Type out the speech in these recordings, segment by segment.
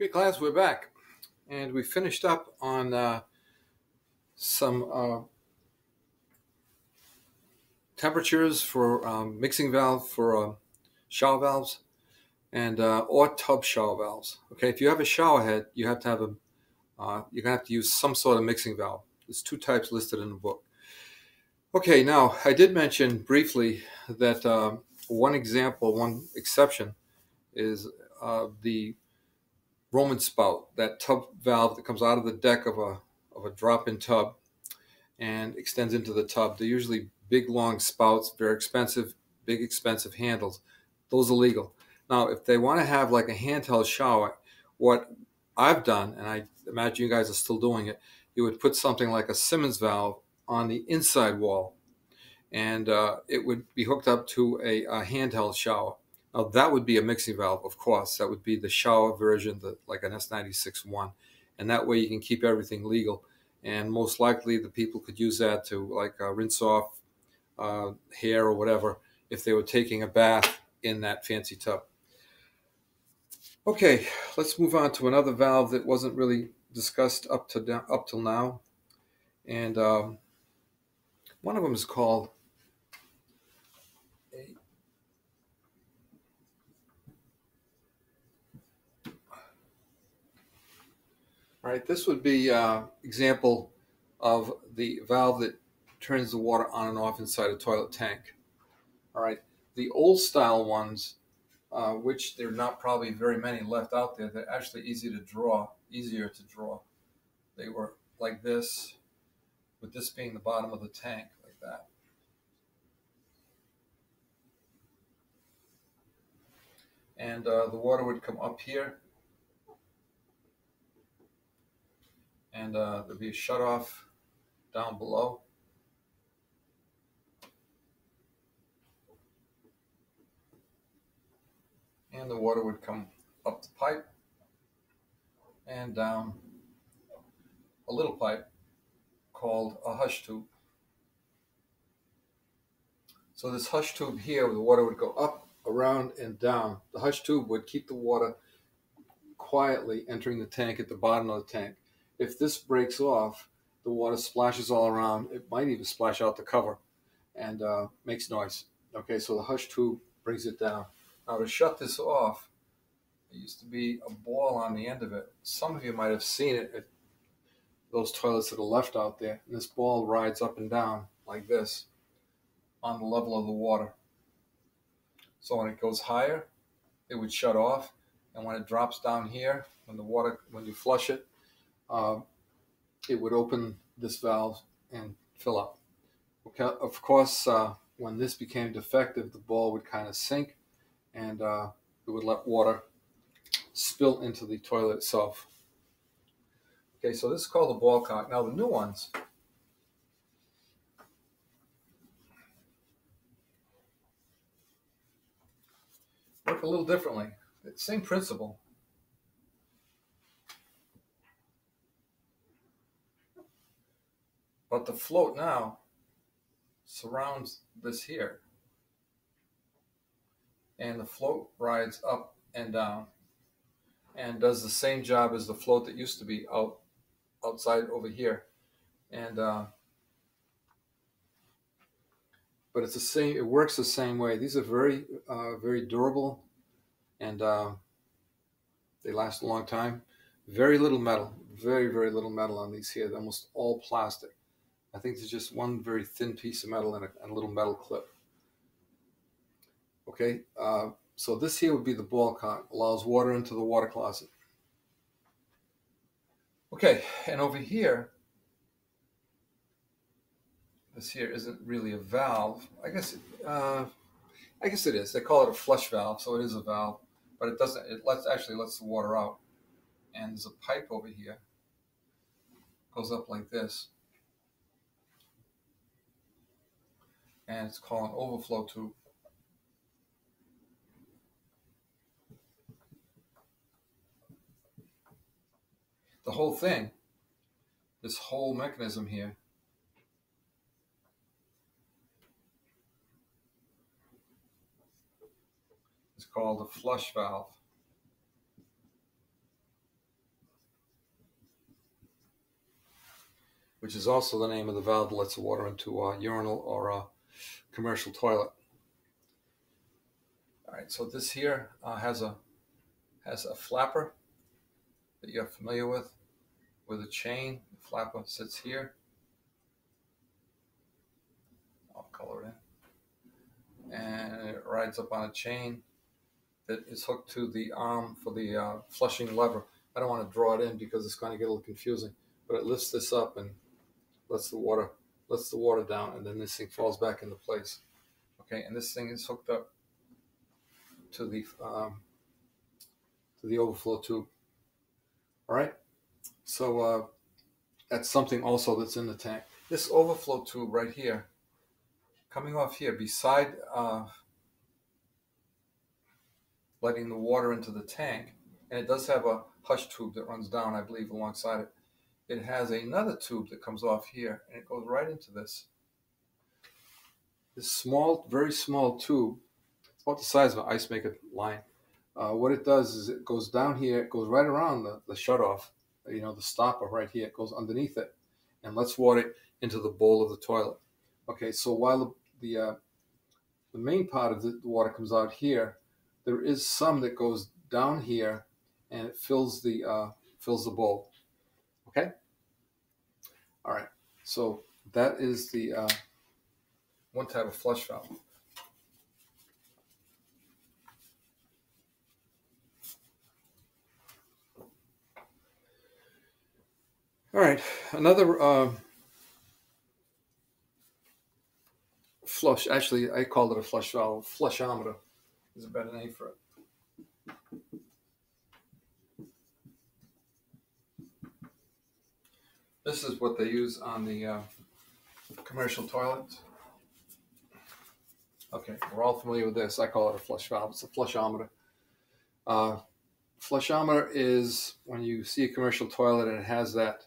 Okay, class, we're back, and we finished up on some temperatures for mixing valve for shower valves and or tub shower valves. Okay, if you have a shower head, you have to have you're gonna have to use some sort of mixing valve. There's two types listed in the book. Okay, now I did mention briefly that one exception is the Roman spout, that tub valve that comes out of the deck of a drop-in tub and extends into the tub. They're usually big, long spouts, very expensive, big, expensive handles. Those are legal. Now, if they want to have like a handheld shower, what I've done, and I imagine you guys are still doing it, you would put something like a Simmons valve on the inside wall, and it would be hooked up to a handheld shower. Now, that would be a mixing valve, of course. That would be the shower version, like an S96-1. And that way you can keep everything legal. And most likely the people could use that to like rinse off hair or whatever if they were taking a bath in that fancy tub. Okay, let's move on to another valve that wasn't really discussed up till now. And one of them is called All right, this would be example of the valve that turns the water on and off inside a toilet tank. All right, the old style ones, which there are not probably very many left out there, they're actually easier to draw. They were like this, with this being the bottom of the tank, like that. And the water would come up here, and there'd be a shutoff down below. And the water would come up the pipe and down a little pipe called a hush tube. So this hush tube here, the water would go up, around, and down. The hush tube would keep the water quietly entering the tank at the bottom of the tank. If this breaks off, the water splashes all around. It might even splash out the cover and makes noise. Okay, so the hush tube brings it down. Now to shut this off, there used to be a ball on the end of it. Some of you might have seen it at those toilets that are left out there. And this ball rides up and down like this on the level of the water. So when it goes higher, it would shut off. And when it drops down here, when you flush it, it would open this valve and fill up. Okay, of course, when this became defective, the ball would kind of sink and it would let water spill into the toilet itself. Okay, so this is called the ball cock. Now the new ones, work a little differently. It's the same principle. But the float now surrounds this here. And the float rides up and down and does the same job as the float that used to be outside over here. And but it's the same. It works the same way. These are very, very durable, and they last a long time. Very little metal. Very, very little metal on these here. They're almost all plastic. I think there's just one very thin piece of metal and a little metal clip. Okay, so this here would be the ball cock. Allows water into the water closet. Okay, and over here, this here isn't really a valve. I guess it is. They call it a flush valve, so it is a valve, but it doesn't. It actually lets the water out. And there's a pipe over here. Goes up like this, and it's called an overflow tube. The whole thing, this whole mechanism here, is called a flush valve. which is also the name of the valve that lets the water into a urinal or a commercial toilet. All right, so this here has a flapper that you're familiar with a chain. The flapper sits here. I'll color it in. And it rides up on a chain that is hooked to the arm for the flushing lever. I don't want to draw it in because it's going to get a little confusing, but it lifts this up and lets the water down, and then this thing falls back into place. Okay, and this thing is hooked up to the overflow tube. All right, so that's something also that's in the tank. This overflow tube right here, coming off here beside letting the water into the tank, and it does have a hush tube that runs down, I believe, alongside it. It has another tube that comes off here, and it goes right into this small, very small tube. It's about the size of an ice maker line. What it does is it goes down here, it goes right around the shutoff, the stopper right here. It goes underneath it and lets water into the bowl of the toilet. Okay, so while the main part of the water comes out here, there is some that goes down here and it fills the bowl. Okay? All right, so that is the one type of flush valve. All right, another flush, actually I called it a flush valve. Flushometer is a better name for it. This is what they use on the commercial toilets. Okay, we're all familiar with this. I call it a flush valve. It's a flushometer. Flushometer is when you see a commercial toilet and it has that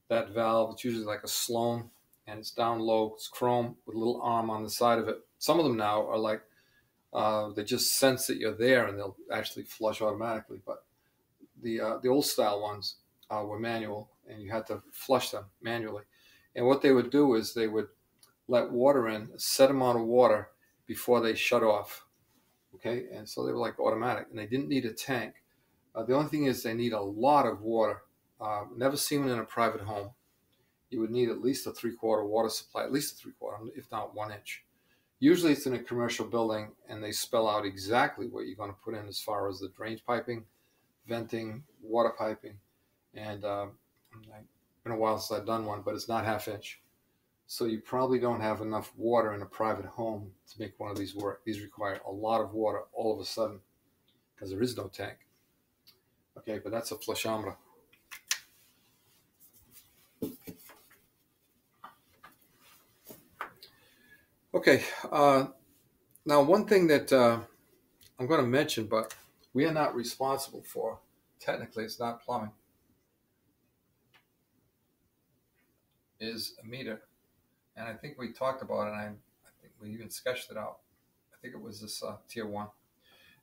valve. It's usually like a Sloan, and it's down low. It's chrome with a little arm on the side of it. Some of them now are like they just sense that you're there and they'll actually flush automatically. But the old style ones were manual, and you had to flush them manually. And what they would do is they would let water in, a set amount of water, before they shut off. Okay, and so they were like automatic, and they didn't need a tank. The only thing is they need a lot of water. Never seen one in a private home. You would need at least a 3/4 water supply, at least a 3/4, if not 1 inch. Usually it's in a commercial building, and they spell out exactly what you're going to put in as far as the drainage piping, venting, water piping, and it's been a while since I've done one, but it's not 1/2 inch. So you probably don't have enough water in a private home to make one of these work. These require a lot of water all of a sudden because there is no tank. Okay, but that's a flushometer. Okay, now one thing that I'm going to mention, but we are not responsible for, technically it's not plumbing, is a meter. And I think we talked about it, and I think we even sketched it out. I think it was this tier 1.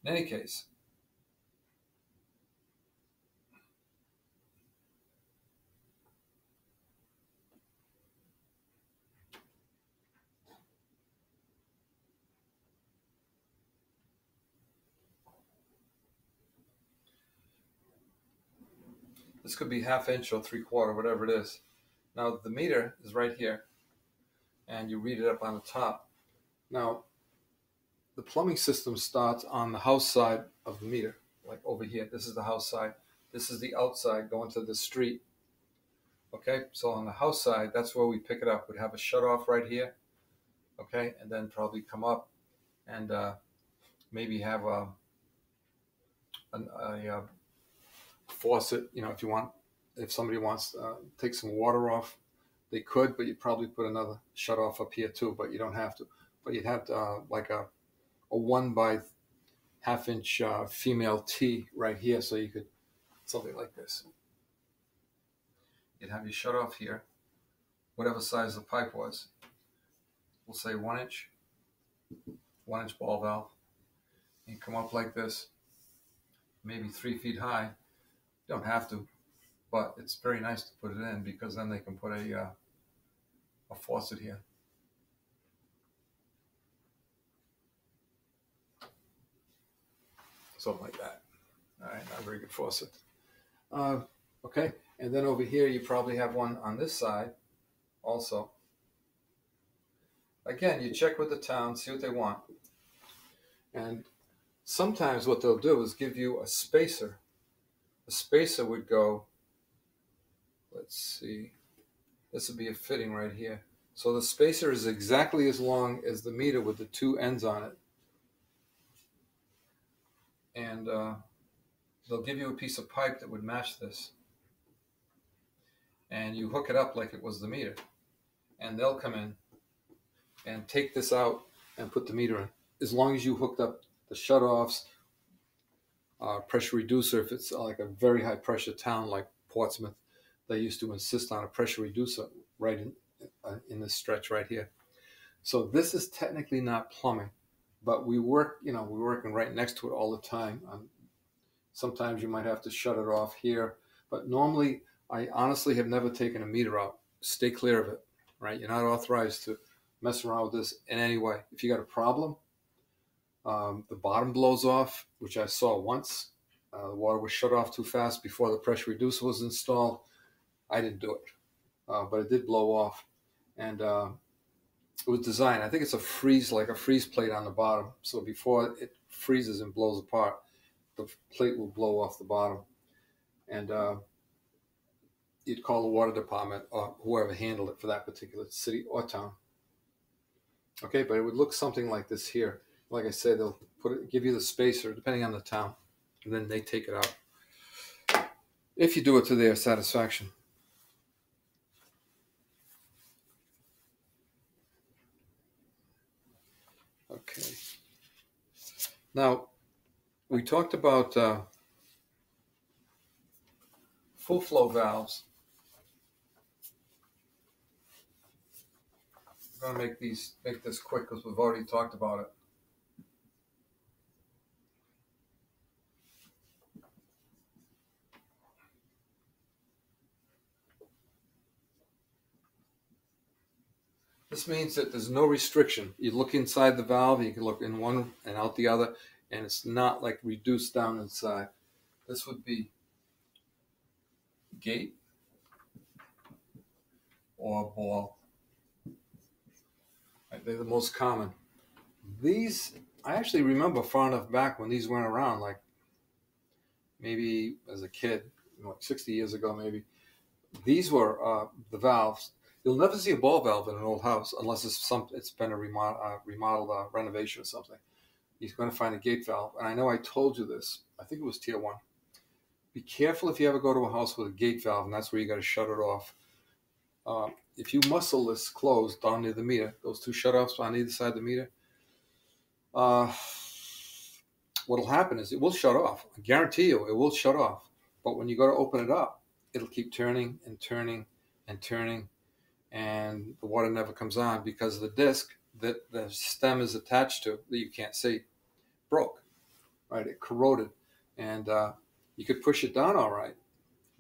In any case, this could be 1/2 inch or 3/4, whatever it is. Now the meter is right here, and you read it up on the top. Now, the plumbing system starts on the house side of the meter, like over here. This is the house side. This is the outside going to the street. Okay, so on the house side, that's where we pick it up. We'd have a shut off right here. Okay, and then probably come up and maybe have a faucet. If somebody wants to take some water off, they could, but you'd probably put another shut off up here too, but you don't have to. But you'd have to like a 1 by 1/2 inch female T right here, so you could, something like this. You'd have your shut off here, whatever size the pipe was. We'll say 1 inch, 1 inch ball valve. And come up like this, maybe 3 feet high. You don't have to, but it's very nice to put it in because then they can put a a faucet here. Something like that. All right, not a very good faucet. Okay, and then over here you probably have one on this side also. Again, you check with the town, see what they want. And sometimes what they'll do is give you a spacer. The spacer would go, let's see, this would be a fitting right here. So the spacer is exactly as long as the meter with the two ends on it. And they'll give you a piece of pipe that would match this. And you hook it up like it was the meter. And they'll come in and take this out and put the meter in. As long as you hooked up the shutoffs, pressure reducer, if it's like a very high pressure town like Portsmouth, they used to insist on a pressure reducer right in this stretch right here. So this is technically not plumbing, but we're working right next to it all the time. Sometimes you might have to shut it off here, but normally I honestly have never taken a meter out. Stay clear of it, right? You're not authorized to mess around with this in any way. If you got a problem, the bottom blows off, which I saw once. The water was shut off too fast before the pressure reducer was installed. I didn't do it, but it did blow off. And it was designed, I think it's like a freeze plate on the bottom. So before it freezes and blows apart, the plate will blow off the bottom. And you'd call the water department or whoever handled it for that particular city or town. Okay, but it would look something like this here. Like I said, they'll give you the spacer depending on the town, and then they take it out if you do it to their satisfaction. Okay. Now, we talked about full flow valves. I'm going to make this quick because we've already talked about it. This means that there's no restriction. You look inside the valve, you can look in one and out the other, and it's not like reduced down inside. This would be gate or ball. They're the most common. These, I actually remember far enough back when these went around, like maybe as a kid, like 60 years ago maybe. These were the valves. You'll never see a ball valve in an old house unless it's been a remodeled renovation or something. You're going to find a gate valve. And I know I told you this. I think it was tier 1. Be careful if you ever go to a house with a gate valve, and that's where you got to shut it off. If you muscle this closed down near the meter, those two shutoffs on either side of the meter, what'll happen is it will shut off. I guarantee you it will shut off. But when you go to open it up, it'll keep turning and turning and turning, and the water never comes on because the disc that the stem is attached to, that you can't see, broke, right? It corroded, and you could push it down all right,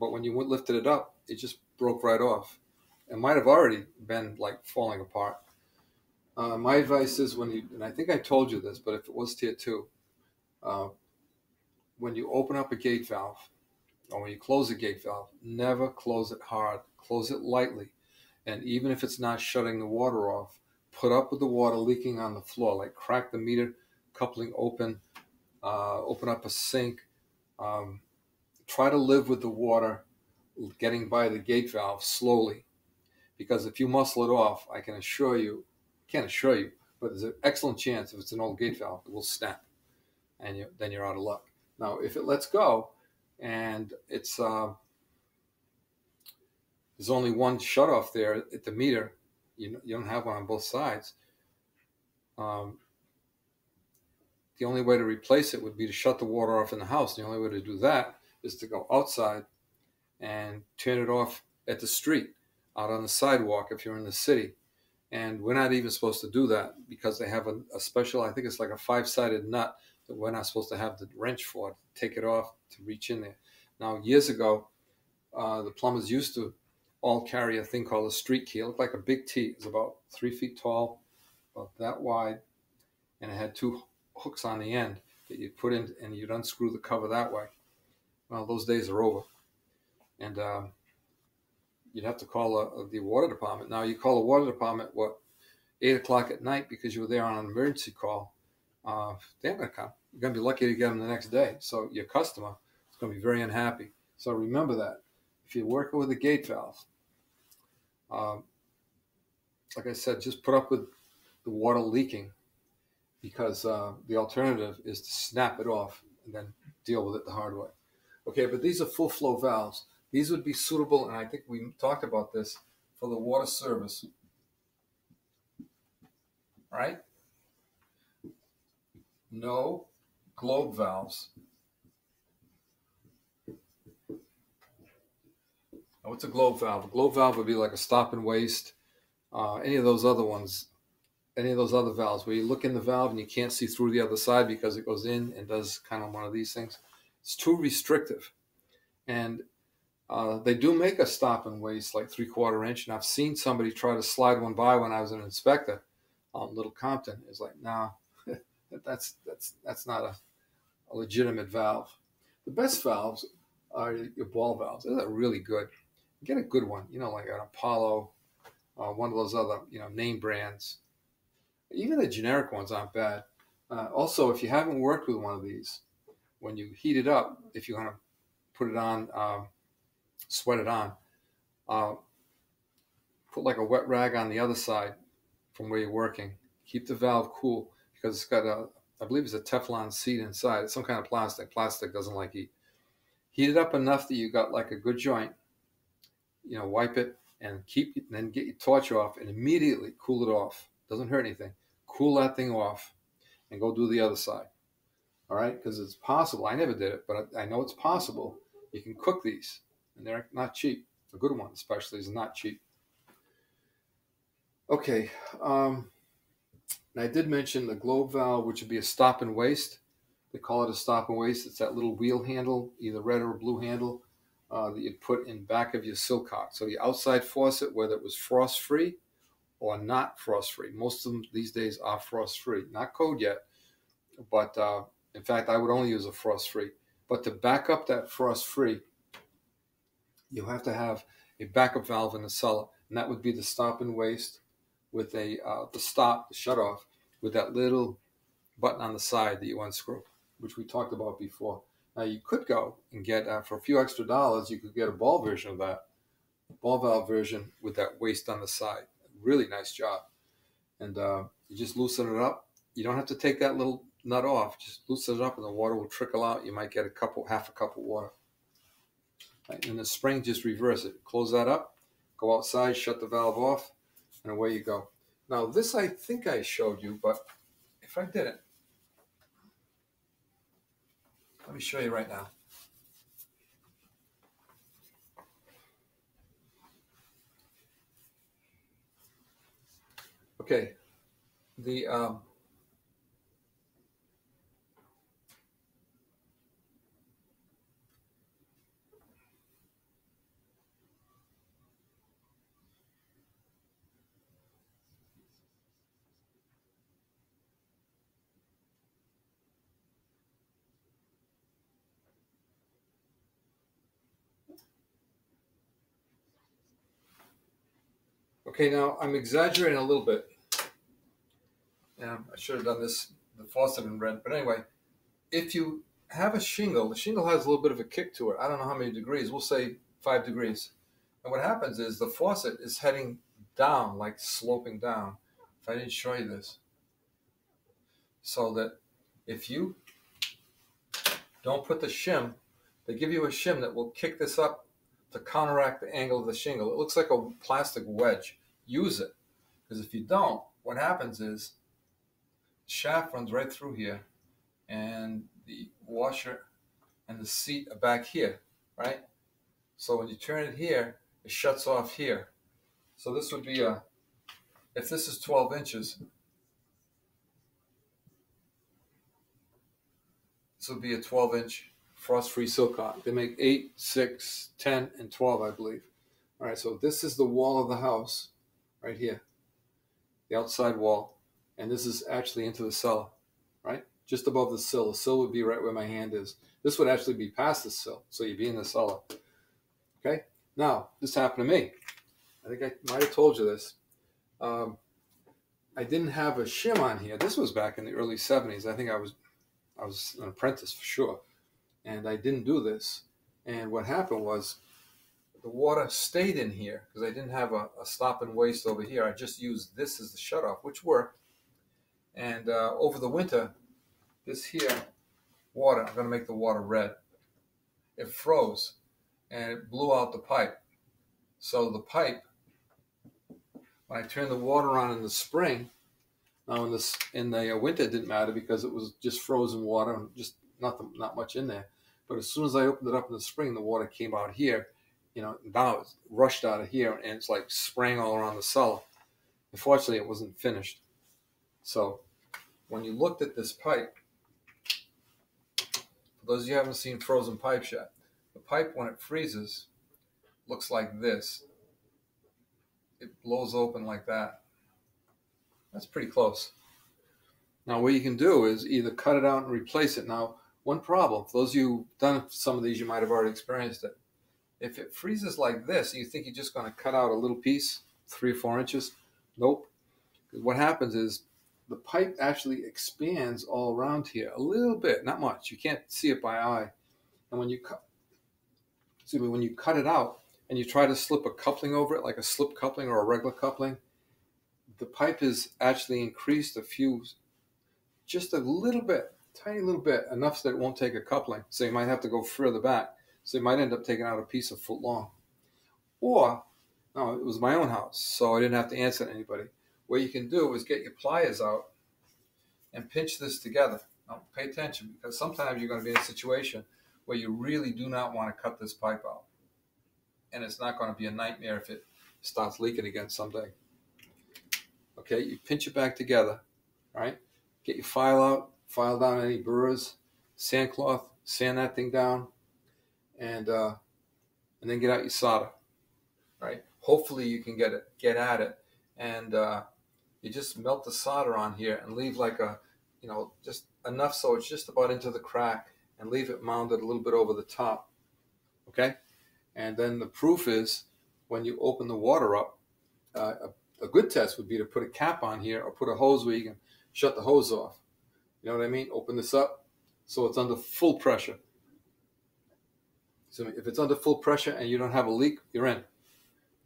but when you lifted it up, it just broke right off. It might have already been like falling apart. My advice is and I think I told you this, but if it was tier 2, when you open up a gate valve, or when you close a gate valve, never close it hard. Close it lightly. And even if it's not shutting the water off, put up with the water leaking on the floor, like crack the meter coupling open, open up a sink. Try to live with the water getting by the gate valve slowly. Because if you muscle it off, I can assure you, can't assure you, but there's an excellent chance if it's an old gate valve, it will snap. And then you're out of luck. Now, if it lets go, and it's there's only one shutoff there at the meter. You don't have one on both sides. The only way to replace it would be to shut the water off in the house. The only way to do that is to go outside and turn it off at the street, out on the sidewalk if you're in the city. And we're not even supposed to do that because they have a special, I think it's like a 5-sided nut that we're not supposed to have the wrench for, to take it off, to reach in there. Now, years ago, the plumbers used to all carry a thing called a street key. It looked like a big T. It was about 3 feet tall, about that wide, and it had two hooks on the end that you'd put in, and you'd unscrew the cover that way. Well, those days are over, and you'd have to call the water department. Now, you call the water department, 8 o'clock at night because you were there on an emergency call. They're not going to come. You're going to be lucky to get them the next day. So your customer is going to be very unhappy. So remember that. If you're working with a gate valve, like I said, just put up with the water leaking, because the alternative is to snap it off and then deal with it the hard way. Okay, but these are full flow valves. These would be suitable, and I think we talked about this, for the water service. All right? No globe valves. Now, what's a globe valve? A globe valve would be like a stop and waste. Any of those other ones, any of those other valves where you look in the valve and you can't see through the other side because it goes in and does kind of one of these things. It's too restrictive. And they do make a stop and waste like 3/4 inch. And I've seen somebody try to slide one by when I was an inspector on Little Compton. It's like, no, that's not a legitimate valve. The best valves are your ball valves. Those are really good. Get a good one, like an Apollo, one of those other, name brands. Even the generic ones aren't bad. Also, if you haven't worked with one of these, when you heat it up, if you want to put it on, sweat it on, put like a wet rag on the other side from where you're working. Keep the valve cool, because it's got I believe it's a Teflon seat inside. It's some kind of plastic. Plastic doesn't like heat. Heat it up enough that you got like a good joint. Wipe it and then get your torch off and immediately cool it off. Doesn't hurt anything. Cool that thing off and go do the other side. All right, because it's possible. I never did it, but I know it's possible. You can cook these, and they're not cheap. A good one, especially, is not cheap. Okay, and I did mention the globe valve, which would be a stop and waste. They call it a stop and waste. It's that little wheel handle, either red or blue handle, that you'd put in back of your Silcock. So your outside faucet, whether it was frost-free or not frost-free. Most of them these days are frost-free. Not code yet, but in fact, I would only use a frost-free. But to back up that frost-free, you have to have a backup valve in the cellar, and that would be the stop and waste with the shut-off, with that little button on the side that you unscrew, which we talked about before. Now, you could go and get, for a few extra dollars, you could get a ball version of that, ball valve version with that waste on the side. Really nice job. And you just loosen it up. You don't have to take that little nut off. Just loosen it up and the water will trickle out. You might get half a cup of water. Right? And the spring, just reverse it. Close that up, go outside, shut the valve off, and away you go. Now, this I think I showed you, but if I didn't, let me show you right now. Okay, the okay, now I'm exaggerating a little bit. I should have done this, the faucet in red. But anyway, if you have a shingle, the shingle has a little bit of a kick to it. I don't know how many degrees. We'll say 5 degrees. And what happens is the faucet is heading down, like sloping down. If I didn't show you this. So that if you don't put the shim, they give you a shim that will kick this up to counteract the angle of the shingle. It looks like a plastic wedge. Use it. Because if you don't, what happens is the shaft runs right through here, and the washer and the seat are back here, right? So when you turn it here, it shuts off here. So this would be if this is 12 inches, this would be a 12-inch frost-free Silcock. They make 8, 6, 10, and 12, I believe. All right, so this is the wall of the house right here, the outside wall. And this is actually into the cellar, right? Just above the sill. The sill would be right where my hand is. This would actually be past the sill, so you'd be in the cellar. Okay? Now, this happened to me. I think I might have told you this. I didn't have a shim on here. This was back in the early 70s. I think I was an apprentice for sure. And I didn't do this. And what happened was the water stayed in here because I didn't have a stop and waste over here. I just used this as the shutoff, which worked. And over the winter, this here water, I'm going to make the water red. It froze and it blew out the pipe. So the pipe, when I turned the water on in the spring, now in the winter it didn't matter because it was just frozen water and just not much in there. But as soon as I opened it up in the spring, the water came out here. You know, now it's rushed out of here and it's like spraying all around the cellar. Unfortunately, it wasn't finished. So when you looked at this pipe, for those of you who haven't seen frozen pipes yet, the pipe, when it freezes, looks like this. It blows open like that. That's pretty close. Now, what you can do is either cut it out and replace it. Now, one problem, for those of you who've done some of these, you might have already experienced it. If it freezes like this, and you think you're just going to cut out a little piece, 3 or 4 inches, nope. What happens is the pipe actually expands all around here a little bit, not much. You can't see it by eye. And when you cut it out and you try to slip a coupling over it, like a slip coupling or a regular coupling, the pipe is actually increased just a little bit, tiny little bit, enough so that it won't take a coupling. So you might have to go further back. So you might end up taking out a piece a foot long. Or, no, it was my own house, so I didn't have to answer to anybody. What you can do is get your pliers out and pinch this together. Now, pay attention, because sometimes you're going to be in a situation where you really do not want to cut this pipe out. And it's not going to be a nightmare if it starts leaking again someday. Okay, you pinch it back together, right? Get your file out, file down any burrs, sandcloth, sand that thing down, and then get out your solder, right? Hopefully you can get at it, and you just melt the solder on here and leave like just enough so it's just about into the crack, and leave it mounted a little bit over the top, okay? And then the proof is when you open the water up, a good test would be to put a cap on here or put a hose where you can shut the hose off. You know what I mean? Open this up so it's under full pressure. So if it's under full pressure and you don't have a leak, you're in.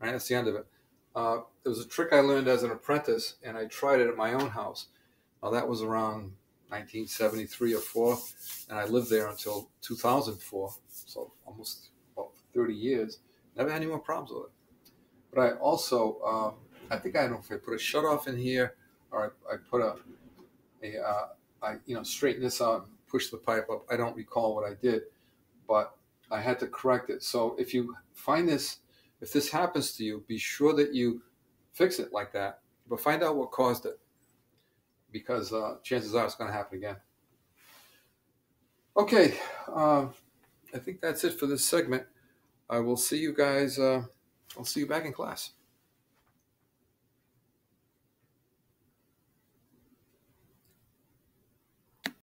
Right? That's the end of it. There was a trick I learned as an apprentice, and I tried it at my own house. Now, that was around 1973 or 4, and I lived there until 2004, so almost about 30 years. Never had any more problems with it. But I also, I don't know if I put a shutoff in here, or I put I straighten this out and push the pipe up. I don't recall what I did, but I had to correct it. So if you find this, if this happens to you, be sure that you fix it like that, but find out what caused it, because chances are it's going to happen again. Okay, I think that's it for this segment. I will see you guys, I'll see you back in class.